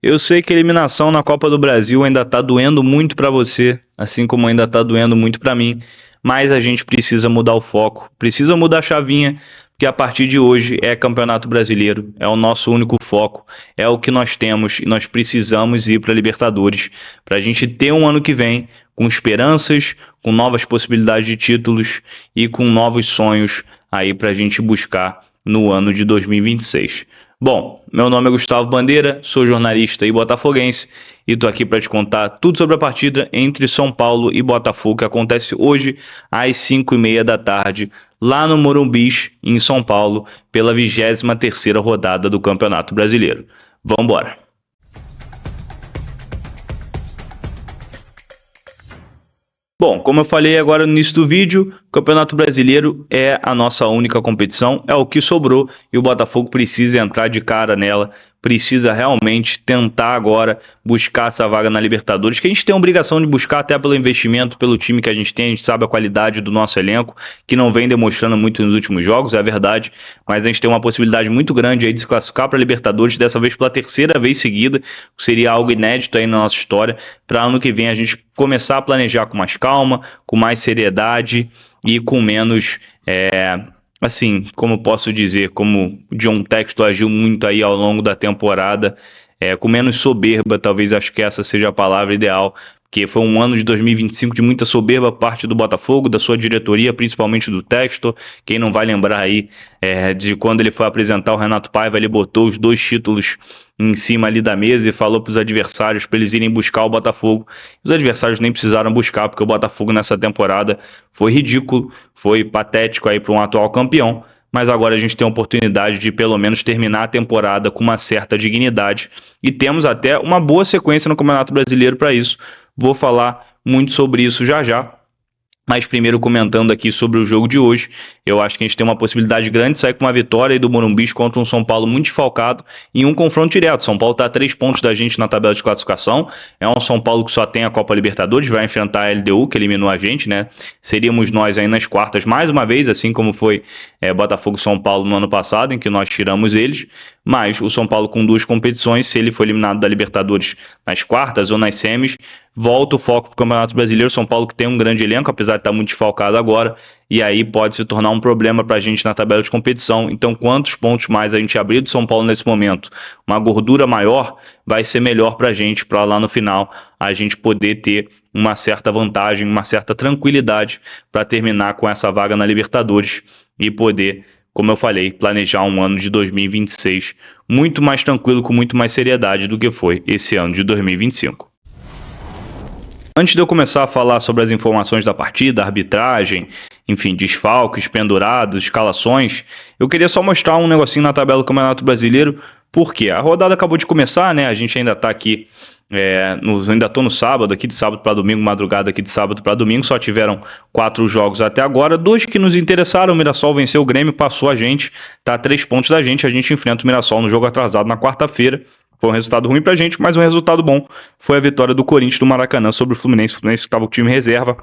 Eu sei que a eliminação na Copa do Brasil ainda tá doendo muito pra você, assim como ainda tá doendo muito pra mim, mas a gente precisa mudar o foco, precisa mudar a chavinha, porque a partir de hoje é Campeonato Brasileiro, é o nosso único foco, é o que nós temos e nós precisamos ir para Libertadores, para a gente ter um ano que vem com esperanças, com novas possibilidades de títulos e com novos sonhos aí para a gente buscar no ano de 2026. Bom, meu nome é Gustavo Bandeira, sou jornalista e botafoguense e estou aqui para te contar tudo sobre a partida entre São Paulo e Botafogo que acontece hoje às 5h30 da tarde lá no Morumbi, em São Paulo, pela 23ª rodada do Campeonato Brasileiro. Vamos embora! Bom, como eu falei agora no início do vídeo, o Campeonato Brasileiro é a nossa única competição, é o que sobrou e o Botafogo precisa entrar de cara nela, precisa realmente tentar agora buscar essa vaga na Libertadores, que a gente tem a obrigação de buscar até pelo investimento, pelo time que a gente sabe a qualidade do nosso elenco, que não vem demonstrando muito nos últimos jogos, é verdade, mas a gente tem uma possibilidade muito grande aí de se classificar para a Libertadores, dessa vez pela terceira vez seguida, seria algo inédito aí na nossa história, para ano que vem a gente começar a planejar com mais calma, com mais seriedade e com menos, assim, como posso dizer, como o John Textor agiu muito aí ao longo da temporada, com menos soberba, talvez acho que essa seja a palavra ideal, porque foi um ano de 2025 de muita soberba parte do Botafogo, da sua diretoria, principalmente do Textor. Quem não vai lembrar aí de quando ele foi apresentar o Renato Paiva, ele botou os 2 títulos em cima ali da mesa e falou para os adversários para eles irem buscar o Botafogo. Os adversários nem precisaram buscar, porque o Botafogo nessa temporada foi ridículo, foi patético aí para um atual campeão, mas agora a gente tem a oportunidade de pelo menos terminar a temporada com uma certa dignidade e temos até uma boa sequência no Campeonato Brasileiro para isso. Vou falar muito sobre isso já já. Mas primeiro comentando aqui sobre o jogo de hoje, eu acho que a gente tem uma possibilidade grande de sair com uma vitória aí do Morumbi contra um São Paulo muito desfalcado em um confronto direto. São Paulo está a 3 pontos da gente na tabela de classificação, é um São Paulo que só tem a Copa Libertadores, vai enfrentar a LDU, que eliminou a gente, né? Seríamos nós aí nas quartas mais uma vez, assim como foi Botafogo e São Paulo no ano passado, em que nós tiramos eles, mas o São Paulo com 2 competições, se ele for eliminado da Libertadores nas quartas ou nas semis, volta o foco para o Campeonato Brasileiro. São Paulo que tem um grande elenco, apesar de estar muito desfalcado agora, e aí pode se tornar um problema para a gente na tabela de competição. Então, quantos pontos mais a gente abrir do São Paulo nesse momento, uma gordura maior, vai ser melhor para a gente, para lá no final a gente poder ter uma certa vantagem, uma certa tranquilidade para terminar com essa vaga na Libertadores e poder, como eu falei, planejar um ano de 2026 muito mais tranquilo, com muito mais seriedade do que foi esse ano de 2025. Antes de eu começar a falar sobre as informações da partida, arbitragem, enfim, desfalques, pendurados, escalações, eu queria só mostrar um negocinho na tabela do Campeonato Brasileiro, porque a rodada acabou de começar, né? A gente ainda está aqui, ainda estou no sábado, aqui de sábado para domingo, madrugada aqui de sábado para domingo, só tiveram 4 jogos até agora, 2 que nos interessaram. O Mirassol venceu o Grêmio, passou a gente, está a 3 pontos da gente, a gente enfrenta o Mirassol no jogo atrasado na quarta-feira. Foi um resultado ruim pra gente, mas um resultado bom foi a vitória do Corinthians do Maracanã sobre o Fluminense. O Fluminense estava com o time reserva.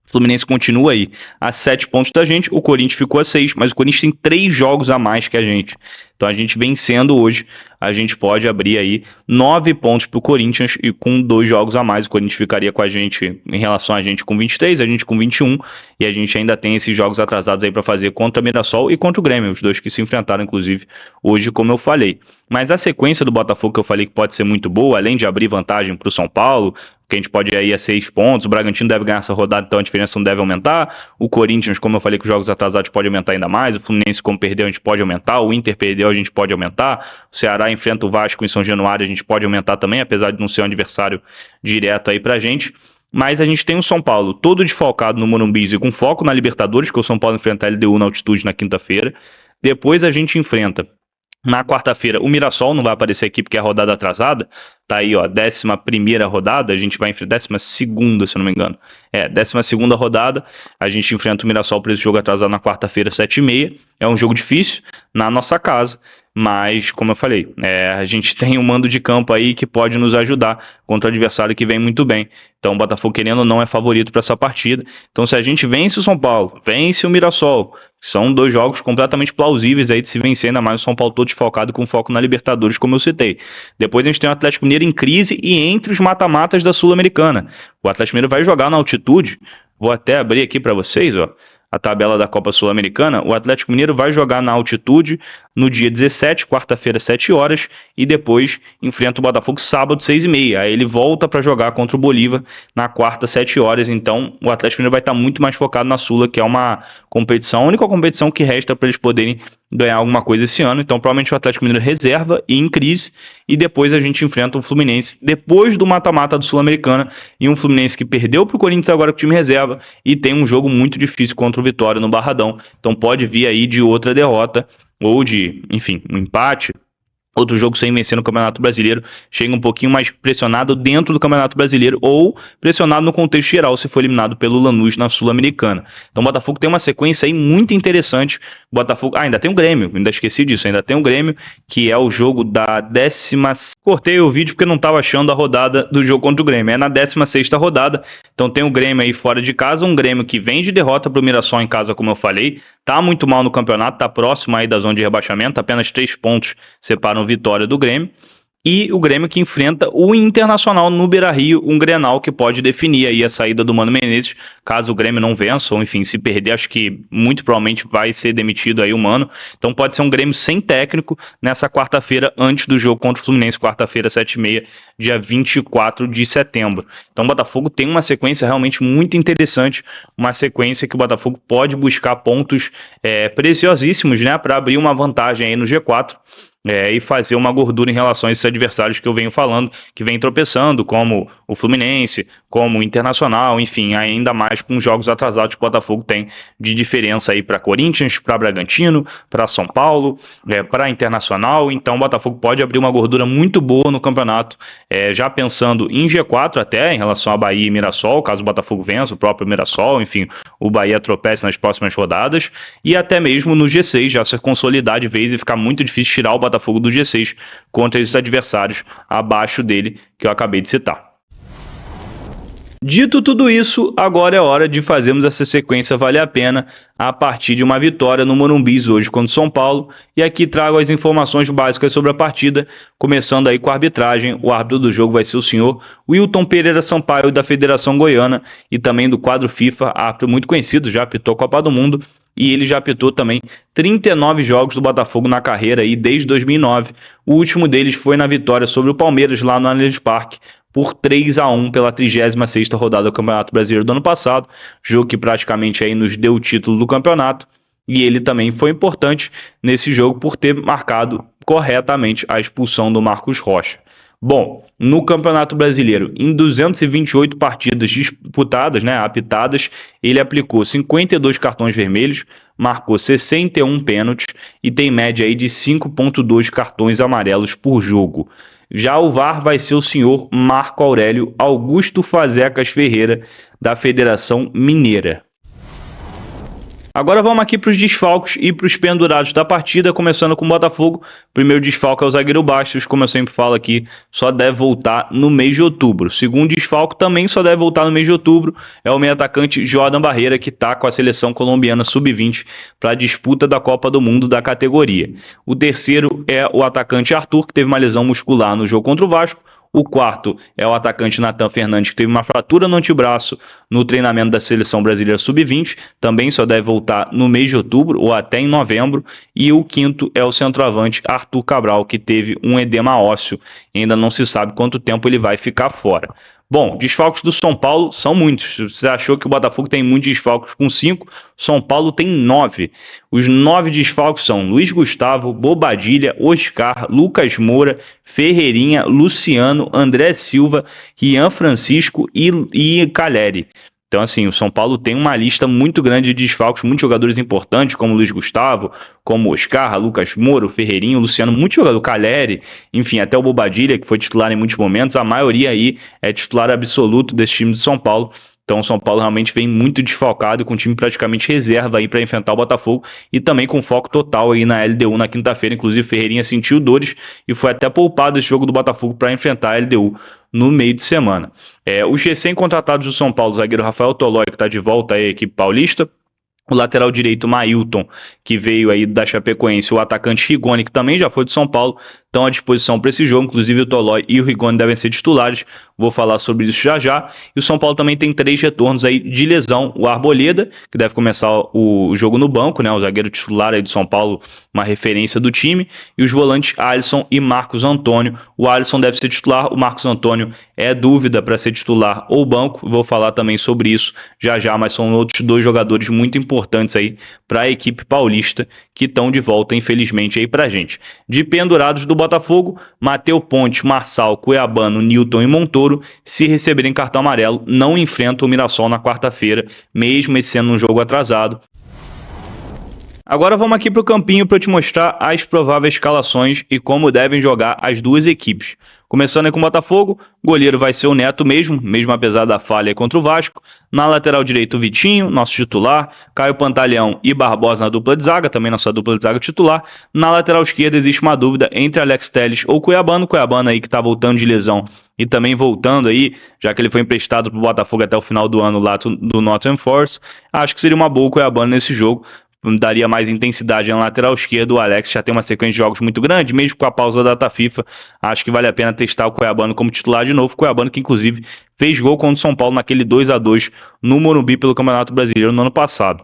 O Fluminense continua aí a 7 pontos da gente, o Corinthians ficou a 6, mas o Corinthians tem 3 jogos a mais que a gente. Então a gente vencendo hoje, a gente pode abrir aí 9 pontos para o Corinthians e com 2 jogos a mais, o Corinthians ficaria com a gente, em relação a gente com 23, a gente com 21, e a gente ainda tem esses jogos atrasados aí para fazer contra o Mirassol e contra o Grêmio, os 2 que se enfrentaram inclusive hoje, como eu falei. Mas a sequência do Botafogo que eu falei que pode ser muito boa, além de abrir vantagem para o São Paulo, que a gente pode ir a 6 pontos, o Bragantino deve ganhar essa rodada, então a diferença não deve aumentar, o Corinthians, como eu falei, que os jogos atrasados pode aumentar ainda mais, o Fluminense, como perdeu, a gente pode aumentar, o Inter perdeu, a gente pode aumentar, o Ceará enfrenta o Vasco em São Januário, a gente pode aumentar também, apesar de não ser um adversário direto aí pra gente. Mas a gente tem o São Paulo todo desfalcado no Morumbi e com foco na Libertadores, que o São Paulo enfrenta a LDU na altitude na quinta-feira. Depois a gente enfrenta na quarta-feira o Mirassol, não vai aparecer aqui porque é a rodada atrasada, tá aí, ó, 11ª rodada, a gente vai enfrentar 12ª, se eu não me engano. 12ª rodada, a gente enfrenta o Mirassol para esse jogo atrasado na quarta-feira, 7h30. É um jogo difícil, na nossa casa. mas, como eu falei, a gente tem um mando de campo aí que pode nos ajudar contra o adversário que vem muito bem. Então, o Botafogo, querendo ou não, é favorito para essa partida. Então, se a gente vence o São Paulo, vence o Mirassol, são 2 jogos completamente plausíveis aí de se vencer, ainda mais o São Paulo todo desfalcado com foco na Libertadores, como eu citei. Depois a gente tem o Atlético Mineiro em crise e entre os mata-matas da Sul-Americana. O Atlético Mineiro vai jogar na altitude. Vou até abrir aqui para vocês, ó, a tabela da Copa Sul-Americana. O Atlético Mineiro vai jogar na altitude no dia 17, quarta-feira, 7 horas, e depois enfrenta o Botafogo sábado, 6h30. Aí ele volta para jogar contra o Bolívar na quarta, 7 horas. Então o Atlético Mineiro vai estar muito mais focado na Sula, que é uma competição, a única competição que resta para eles poderem ganhar alguma coisa esse ano. Então provavelmente o Atlético Mineiro reserva e em crise, e depois a gente enfrenta o Fluminense depois do mata-mata do Sul-Americana, e um Fluminense que perdeu para o Corinthians agora com o time reserva e tem um jogo muito difícil contra o Vitória no Barradão. Então pode vir aí de outra derrota ou de, enfim, um empate, outro jogo sem vencer no Campeonato Brasileiro, chega um pouquinho mais pressionado dentro do Campeonato Brasileiro ou pressionado no contexto geral se for eliminado pelo Lanús na Sul-Americana. Então o Botafogo tem uma sequência aí muito interessante. O Botafogo, ainda tem o Grêmio, ainda esqueci disso, ainda tem o Grêmio, que é o jogo da 10ª... Cortei o vídeo porque não estava achando a rodada do jogo contra o Grêmio, é na 16ª rodada. Então tem o Grêmio aí fora de casa, um Grêmio que vem de derrota para o Mirassol em casa, como eu falei, tá muito mal no campeonato, tá próximo aí da zona de rebaixamento, apenas 3 pontos separam vitória do Grêmio, e o Grêmio que enfrenta o Internacional no Beira-Rio, um Grenal que pode definir aí a saída do Mano Menezes, caso o Grêmio não vença, ou enfim, se perder, acho que muito provavelmente vai ser demitido aí o Mano. Então pode ser um Grêmio sem técnico nessa quarta-feira, antes do jogo contra o Fluminense, quarta-feira, 7h30, dia 24 de setembro. Então o Botafogo tem uma sequência realmente muito interessante, uma sequência que o Botafogo pode buscar pontos preciosíssimos, né, para abrir uma vantagem aí no G4, e fazer uma gordura em relação a esses adversários que eu venho falando, que vem tropeçando, como o Fluminense, como o Internacional, enfim, ainda mais com os jogos atrasados que o Botafogo tem de diferença aí para Corinthians, para Bragantino, para São Paulo, para Internacional. Então o Botafogo pode abrir uma gordura muito boa no campeonato, já pensando em G4 até, em relação a Bahia e Mirassol, caso o Botafogo vença, o próprio Mirassol, enfim, o Bahia tropece nas próximas rodadas, e até mesmo no G6, já se consolidar de vez e ficar muito difícil tirar o Botafogo do G6 contra esses adversários abaixo dele que eu acabei de citar. Dito tudo isso, agora é hora de fazermos essa sequência valer a pena a partir de uma vitória no Morumbi hoje contra o São Paulo. E aqui trago as informações básicas sobre a partida, começando aí com a arbitragem. O árbitro do jogo vai ser o senhor Wilton Pereira Sampaio, da Federação Goiana, e também do quadro FIFA, árbitro muito conhecido, já apitou a Copa do Mundo, e ele já apitou também 39 jogos do Botafogo na carreira aí desde 2009. O último deles foi na vitória sobre o Palmeiras lá no Allianz Parque, por 3-1 pela 36ª rodada do Campeonato Brasileiro do ano passado, jogo que praticamente aí nos deu o título do campeonato, e ele também foi importante nesse jogo por ter marcado corretamente a expulsão do Marcos Rocha. Bom, no Campeonato Brasileiro, em 228 partidas disputadas, apitadas, ele aplicou 52 cartões vermelhos, marcou 61 pênaltis e tem média aí de 5,2 cartões amarelos por jogo. Já o VAR vai ser o senhor Marco Aurélio Augusto Fazecas Ferreira, da Federação Mineira. Agora vamos aqui para os desfalques e para os pendurados da partida, começando com o Botafogo. Primeiro desfalque é o zagueiro Bastos, como eu sempre falo aqui, só deve voltar no mês de outubro. Segundo desfalque também só deve voltar no mês de outubro é o meio-atacante Jordan Barreira, que está com a seleção colombiana sub-20 para a disputa da Copa do Mundo da categoria. O terceiro é o atacante Arthur, que teve uma lesão muscular no jogo contra o Vasco. O quarto é o atacante Nathan Fernandes, que teve uma fratura no antebraço no treinamento da Seleção Brasileira Sub-20, também só deve voltar no mês de outubro ou até em novembro. E o quinto é o centroavante Arthur Cabral, que teve um edema ósseo, ainda não se sabe quanto tempo ele vai ficar fora. Bom, desfalques do São Paulo são muitos. Você achou que o Botafogo tem muitos desfalques com 5, São Paulo tem 9. Os 9 desfalques são Luiz Gustavo, Bobadilha, Oscar, Lucas Moura, Luciano, André Silva, Rian Francisco e Caleri. Então, assim, o São Paulo tem uma lista muito grande de desfalques, muitos jogadores importantes, como Luiz Gustavo, como Oscar, Lucas Moura, Ferreirinho, Luciano, muito jogador, Caleri, enfim, até o Bobadilha, que foi titular em muitos momentos. A maioria aí é titular absoluto desse time de São Paulo. Então o São Paulo realmente vem muito desfalcado, com o time praticamente reserva aí para enfrentar o Botafogo e também com foco total aí na LDU na quinta-feira. Inclusive Ferreirinha sentiu dores e foi até poupado esse jogo do Botafogo para enfrentar a LDU no meio de semana. Os recém-contratados do São Paulo, o zagueiro Rafael Tolói, que está de volta aí à equipe paulista, o lateral direito Mailton, que veio aí da Chapecoense, o atacante Rigoni, que também já foi do São Paulo, estão à disposição para esse jogo. Inclusive o Tolói e o Rigoni devem ser titulares, vou falar sobre isso já já. E o São Paulo também tem 3 retornos aí de lesão: o Arboleda, que deve começar o jogo no banco, né, o zagueiro titular aí do São Paulo, uma referência do time, e os volantes Alisson e Marcos Antônio. O Alisson deve ser titular, o Marcos Antônio é dúvida para ser titular ou banco, vou falar também sobre isso já já, mas são outros 2 jogadores muito importantes aí para a equipe paulista que estão de volta, infelizmente, aí pra gente. De pendurados do Botafogo, Matheus Ponte, Marçal, Cuiabano, Newton e Montoro, se receberem cartão amarelo, não enfrentam o Mirassol na quarta-feira, mesmo esse sendo um jogo atrasado. Agora vamos aqui para o campinho para eu te mostrar as prováveis escalações e como devem jogar as duas equipes. Começando aí com o Botafogo, goleiro vai ser o Neto mesmo apesar da falha contra o Vasco. Na lateral direito, o Vitinho, nosso titular. Caio Pantaleão e Barbosa na dupla de zaga, também nossa dupla de zaga titular. Na lateral esquerda existe uma dúvida entre Alex Telles ou Cuiabano. Cuiabano aí que está voltando de lesão e também voltando aí, já que ele foi emprestado para o Botafogo até o final do ano lá do Nottingham Forest. Acho que seria uma boa o Cuiabano nesse jogo. Daria mais intensidade na lateral esquerda. O Alex já tem uma sequência de jogos muito grande, mesmo com a pausa da data FIFA. Acho que vale a pena testar o Cuiabano como titular de novo. Cuiabano que inclusive fez gol contra o São Paulo naquele 2-2 no Morumbi pelo Campeonato Brasileiro no ano passado.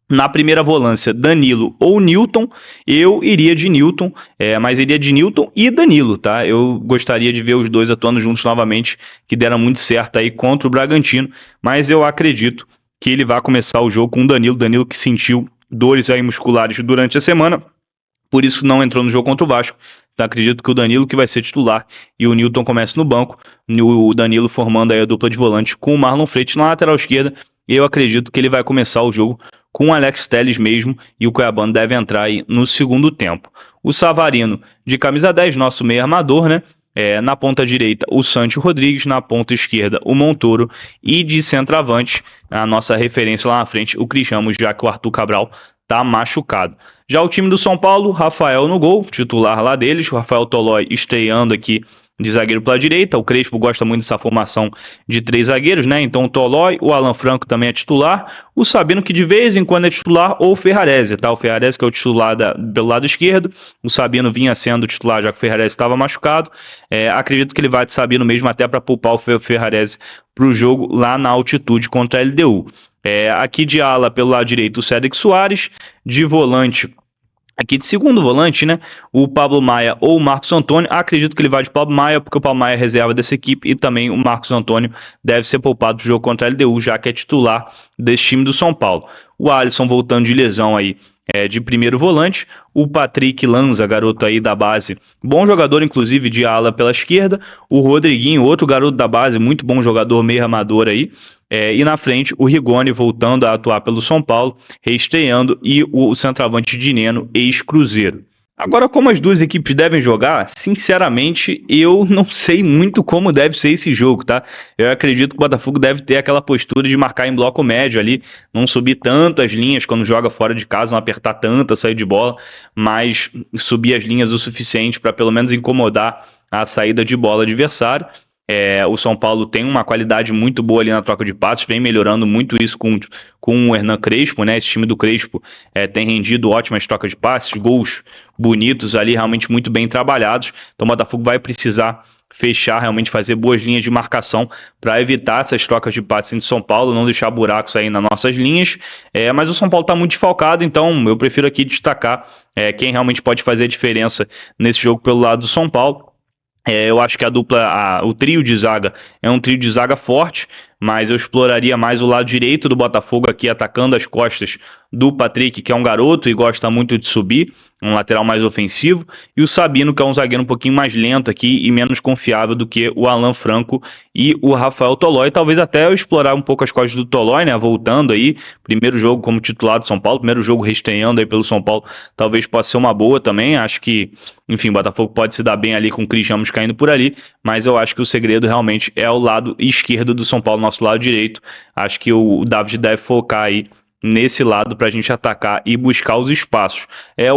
Na primeira volância, Danilo ou Newton. Eu iria de Newton, mas iria de Newton e Danilo, tá? Eu gostaria de ver os dois atuando juntos novamente, que deram muito certo aí contra o Bragantino, mas eu acredito que ele vai começar o jogo com o Danilo que sentiu dores aí musculares durante a semana, por isso não entrou no jogo contra o Vasco. Então acredito que o Danilo que vai ser titular e o Newton começa no banco, o Danilo formando aí a dupla de volante com o Marlon Freitas na lateral esquerda. Eu acredito que ele vai começar o jogo com o Alex Telles mesmo, e o Cuiabano deve entrar aí no segundo tempo. O Savarino de camisa 10, nosso meio armador, né? Na ponta direita, o Santi Rodrigues, na ponta esquerda, o Montoro, e de centroavante, a nossa referência lá na frente, o Cris Ramos, já que o Arthur Cabral tá machucado. Já o time do São Paulo, Rafael no gol, titular lá deles, o Rafael Tolói estreando aqui de zagueiro pela direita. O Crespo gosta muito dessa formação de 3 zagueiros, né? Então o Tolói, o Alan Franco também é titular, o Sabino que de vez em quando é titular, ou o Ferrarese, tá? O Ferrarese que é o titular pelo lado esquerdo, o Sabino vinha sendo titular já que o Ferrarese estava machucado. Acredito que ele vai de Sabino mesmo até para poupar o Ferrarese para o jogo lá na altitude contra a LDU. Aqui de ala pelo lado direito o Cédric Soares, de volante aqui de segundo volante, né? O Pablo Maia ou o Marcos Antônio. Acredito que ele vai de Pablo Maia, porque o Pablo Maia é reserva dessa equipe, e também o Marcos Antônio deve ser poupado do jogo contra a LDU, já que é titular desse time do São Paulo. O Alisson voltando de lesão aí, de primeiro volante. O Patrick Lanza, garoto aí da base, bom jogador inclusive de ala pela esquerda. O Rodriguinho, outro garoto da base, muito bom jogador, meio armador aí. E na frente o Rigoni voltando a atuar pelo São Paulo, reestreando, e o centroavante Dineno, ex-Cruzeiro. Agora, como as duas equipes devem jogar, sinceramente, eu não sei muito como deve ser esse jogo, tá? Eu acredito que o Botafogo deve ter aquela postura de marcar em bloco médio ali, não subir tantas linhas quando joga fora de casa, não apertar tanta saída de bola, mas subir as linhas o suficiente para pelo menos incomodar a saída de bola adversária. O São Paulo tem uma qualidade muito boa ali na troca de passes, vem melhorando muito isso com o Hernan Crespo, né? Esse time do Crespo tem rendido ótimas trocas de passes, gols bonitos ali, realmente muito bem trabalhados. Então o Botafogo vai precisar fechar, realmente fazer boas linhas de marcação para evitar essas trocas de passes em São Paulo, não deixar buracos aí nas nossas linhas. Mas o São Paulo está muito desfalcado, então eu prefiro aqui destacar quem realmente pode fazer a diferença nesse jogo pelo lado do São Paulo. Eu acho que o trio de zaga é um trio de zaga forte, mas eu exploraria mais o lado direito do Botafogo aqui, atacando as costas do Patrick, que é um garoto e gosta muito de subir. um lateral mais ofensivo, e o Sabino, que é um zagueiro um pouquinho mais lento aqui e menos confiável do que o Alan Franco e o Rafael Tolói. Talvez até eu explorar um pouco as costas do Tolói, né, voltando aí, primeiro jogo como titular do São Paulo, primeiro jogo restreando aí pelo São Paulo, talvez possa ser uma boa também. Acho que, enfim, o Botafogo pode se dar bem ali com o Cris Ramos caindo por ali, mas eu acho que o segredo realmente é o lado esquerdo do São Paulo, nosso lado direito. Acho que o David deve focar aí nesse lado para a gente atacar e buscar os espaços.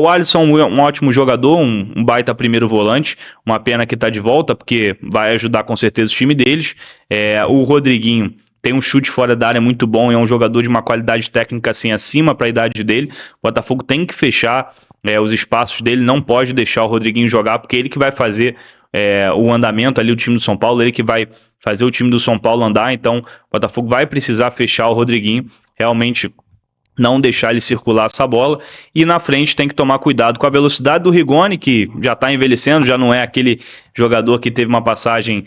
O Alisson é um ótimo jogador, um baita primeiro volante, uma pena que está de volta, porque vai ajudar com certeza o time deles. O Rodriguinho tem um chute fora da área muito bom, é um jogador de uma qualidade técnica assim acima para a idade dele. O Botafogo tem que fechar os espaços dele, não pode deixar o Rodriguinho jogar, porque ele que vai fazer o andamento ali, o time do São Paulo, ele que vai fazer o time do São Paulo andar. Então o Botafogo vai precisar fechar o Rodriguinho, realmente não deixar ele circular essa bola, e na frente tem que tomar cuidado com a velocidade do Rigoni, que já está envelhecendo, já não é aquele jogador que teve uma passagem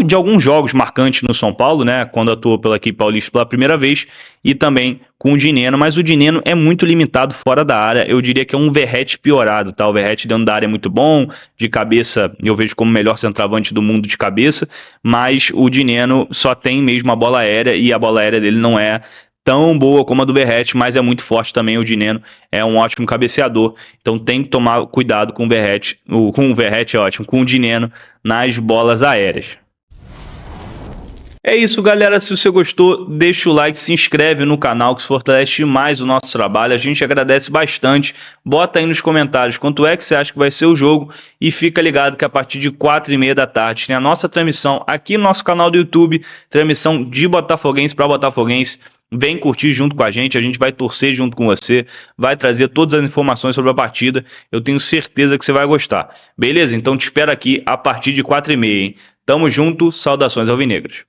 de alguns jogos marcantes no São Paulo, né, quando atuou pela equipe paulista pela primeira vez, e também com o Dineno, mas o Dineno é muito limitado fora da área. Eu diria que é um Verratti piorado, tá? O Verratti dentro da área é muito bom, de cabeça eu vejo como o melhor centroavante do mundo de cabeça, mas o Dineno só tem mesmo a bola aérea, e a bola aérea dele não é tão boa como a do Verratti, mas é muito forte também. O Dineno é um ótimo cabeceador, então tem que tomar cuidado com o Verratti, com o Dineno nas bolas aéreas. É isso, galera. Se você gostou, deixa o like, se inscreve no canal, que isso fortalece mais o nosso trabalho. A gente agradece bastante. Bota aí nos comentários quanto é que você acha que vai ser o jogo, e fica ligado que a partir de 4h30 da tarde tem a nossa transmissão aqui no nosso canal do YouTube, transmissão de botafoguense para botafoguense. Vem curtir junto com a gente vai torcer junto com você, vai trazer todas as informações sobre a partida. Eu tenho certeza que você vai gostar. Beleza? Então te espero aqui a partir de 4h30, hein? Tamo junto, saudações alvinegras.